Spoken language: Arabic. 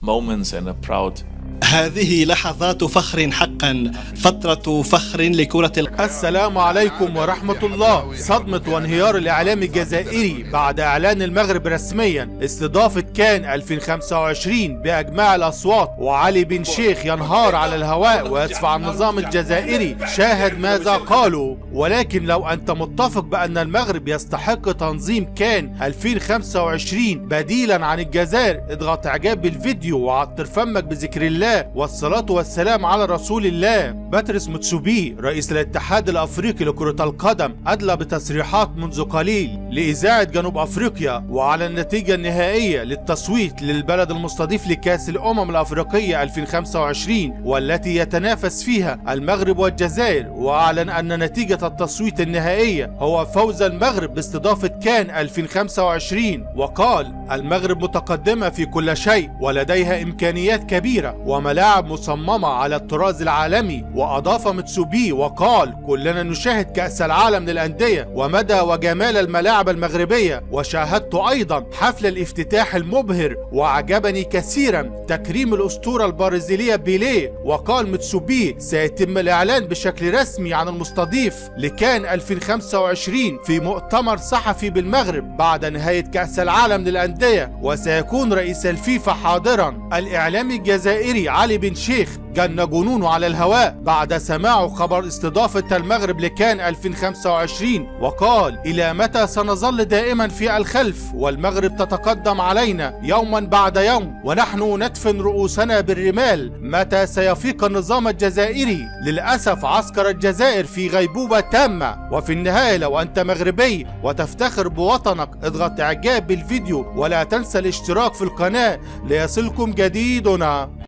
moments and a proud. هذه لحظات فخر حقا، فترة فخر لكرة السلام عليكم ورحمة الله. صدمة وانهيار الإعلام الجزائري بعد إعلان المغرب رسميا استضافة كان 2025 بأجمع الأصوات، وعلي بن شيخ ينهار على الهواء ويدفع النظام الجزائري. شاهد ماذا قالوا. ولكن لو أنت متفق بأن المغرب يستحق تنظيم كان 2025 بديلا عن الجزائر، اضغط إعجاب بالفيديو وعطر فمك بذكر الله والصلاة والسلام على رسول الله. باتريس موتسوبي رئيس الاتحاد الافريقي لكرة القدم ادلى بتصريحات منذ قليل لإذاعة جنوب افريقيا وعلى النتيجة النهائية للتصويت للبلد المستضيف لكأس الامم الافريقية 2025 والتي يتنافس فيها المغرب والجزائر، واعلن ان نتيجة التصويت النهائية هو فوز المغرب باستضافة كان 2025، وقال المغرب متقدمة في كل شيء ولديها امكانيات كبيرة وملاعب مصممة على الطراز العالمي. وأضاف متسوبي وقال كلنا نشاهد كأس العالم للأندية ومدى وجمال الملاعب المغربية، وشاهدت أيضا حفل الافتتاح المبهر وعجبني كثيرا تكريم الأسطورة البرازيلية بيليه. وقال متسوبي سيتم الإعلان بشكل رسمي عن المستضيف لكان 2025 في مؤتمر صحفي بالمغرب بعد نهاية كأس العالم للأندية، وسيكون رئيس الفيفا حاضرا. الإعلامي الجزائري علي بن شيخ جن جنونه على الهواء بعد سماعه خبر استضافة المغرب لكان 2025، وقال إلى متى سنظل دائما في الخلف والمغرب تتقدم علينا يوما بعد يوم ونحن ندفن رؤوسنا بالرمال؟ متى سيفيق النظام الجزائري؟ للأسف عسكر الجزائر في غيبوبة تامة. وفي النهاية لو أنت مغربي وتفتخر بوطنك اضغط إعجاب بالفيديو ولا تنسى الاشتراك في القناة ليصلكم جديدنا.